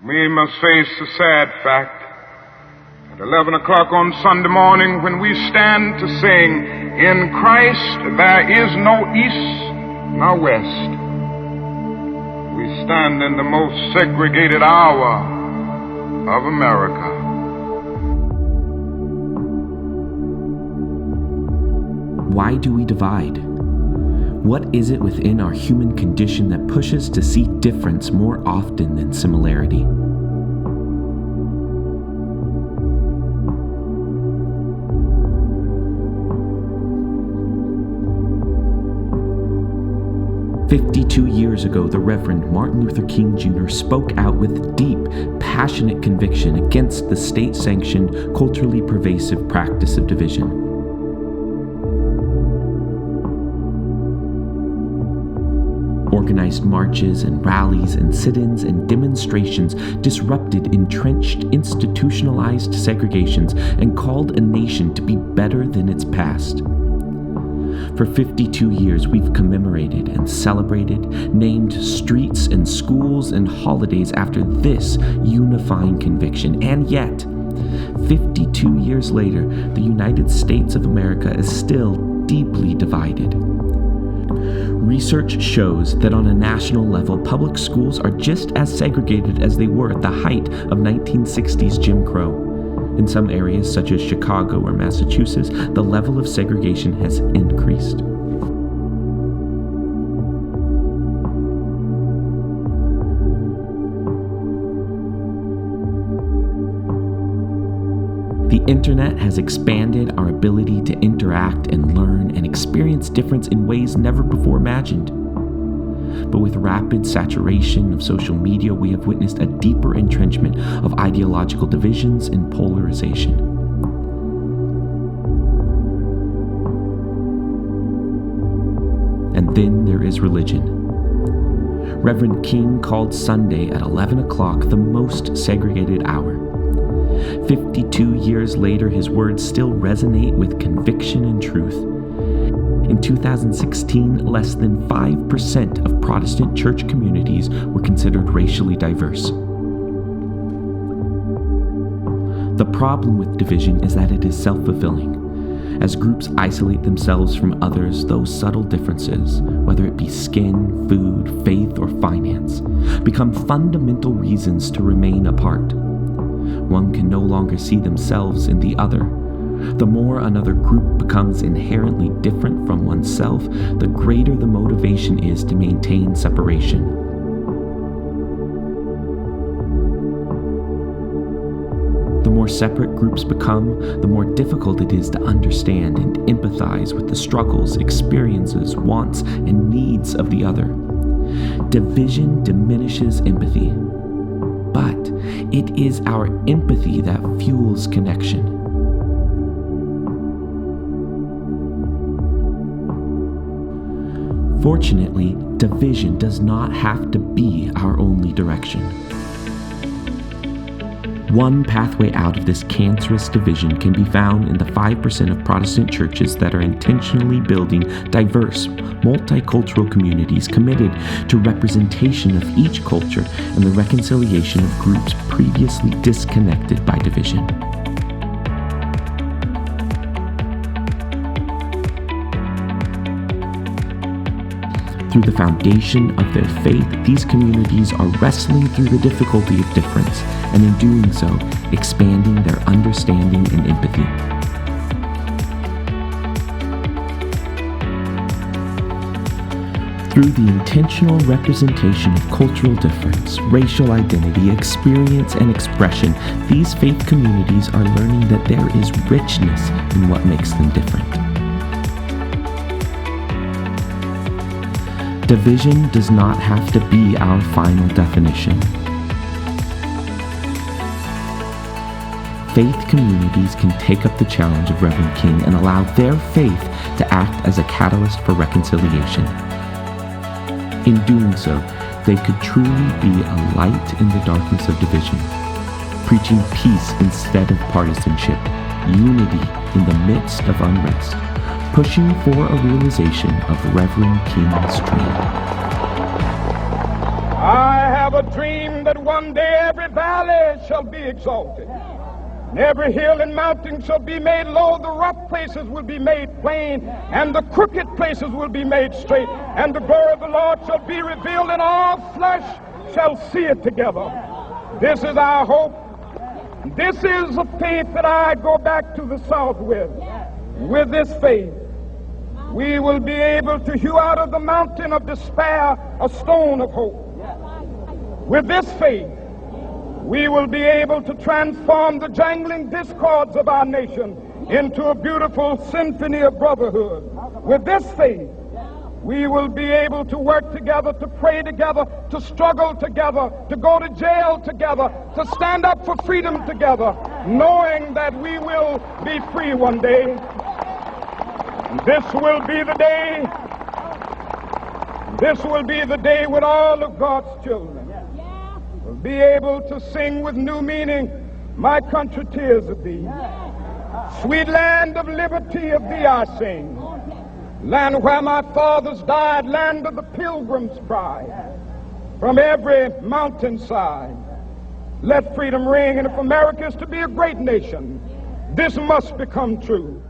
We must face the sad fact at 11 o'clock on Sunday morning when we stand to sing, "In Christ there is no east nor west." We stand in the most segregated hour of America. Why do we divide? What is it within our human condition that pushes to see difference more often than similarity? "52 years ago, the Reverend Martin Luther King Jr. spoke out with deep, passionate conviction against the state-sanctioned, culturally pervasive practice of division. Organized marches and rallies and sit-ins and demonstrations disrupted entrenched, institutionalized segregations and called a nation to be better than its past. For 52 years, we've commemorated and celebrated, named streets and schools and holidays after this unifying conviction. And yet, 52 years later, the United States of America is still deeply divided. Research shows that on a national level, public schools are just as segregated as they were at the height of 1960s Jim Crow. In some areas, such as Chicago or Massachusetts, the level of segregation has increased. The internet has expanded our ability to interact and learn and experience difference in ways never before imagined. But with rapid saturation of social media, we have witnessed a deeper entrenchment of ideological divisions and polarization. And then there is religion. Reverend King called Sunday at 11 o'clock the most segregated hour. 52 years later, his words still resonate with conviction and truth. In 2016, less than 5% of Protestant church communities were considered racially diverse. The problem with division is that it is self-fulfilling. As groups isolate themselves from others, those subtle differences, whether it be skin, food, faith, or finance, become fundamental reasons to remain apart. One can no longer see themselves in the other. The more another group becomes inherently different from oneself, the greater the motivation is to maintain separation. The more separate groups become, the more difficult it is to understand and empathize with the struggles, experiences, wants, and needs of the other. Division diminishes empathy. But it is our empathy that fuels connection. Fortunately, division does not have to be our only direction. One pathway out of this cancerous division can be found in the 5% of Protestant churches that are intentionally building diverse, multicultural communities committed to representation of each culture and the reconciliation of groups previously disconnected by division. Through the foundation of their faith, these communities are wrestling through the difficulty of difference, and in doing so, expanding their understanding and empathy. Through the intentional representation of cultural difference, racial identity, experience, and expression, these faith communities are learning that there is richness in what makes them different. Division does not have to be our final definition. Faith communities can take up the challenge of Reverend King and allow their faith to act as a catalyst for reconciliation. In doing so, they could truly be a light in the darkness of division, preaching peace instead of partisanship, unity in the midst of unrest, pushing for a realization of Reverend King's dream. I have a dream that one day every valley shall be exalted, and every hill and mountain shall be made low. The rough places will be made plain, and the crooked places will be made straight. And the glory of the Lord shall be revealed, and all flesh shall see it together. This is our hope. This is a faith that I go back to the South with. With this faith, we will be able to hew out of the mountain of despair a stone of hope. With this faith, we will be able to transform the jangling discords of our nation into a beautiful symphony of brotherhood. With this faith, we will be able to work together, to pray together, to struggle together, to go to jail together, to stand up for freedom together, knowing that we will be free one day. This will be the day. This will be the day when all of God's children will be able to sing with new meaning, "My country, tears of thee. Sweet land of liberty, of thee I sing. Land where my fathers died, land of the pilgrim's pride. From every mountainside, let freedom ring. And if America is to be a great nation, this must become true.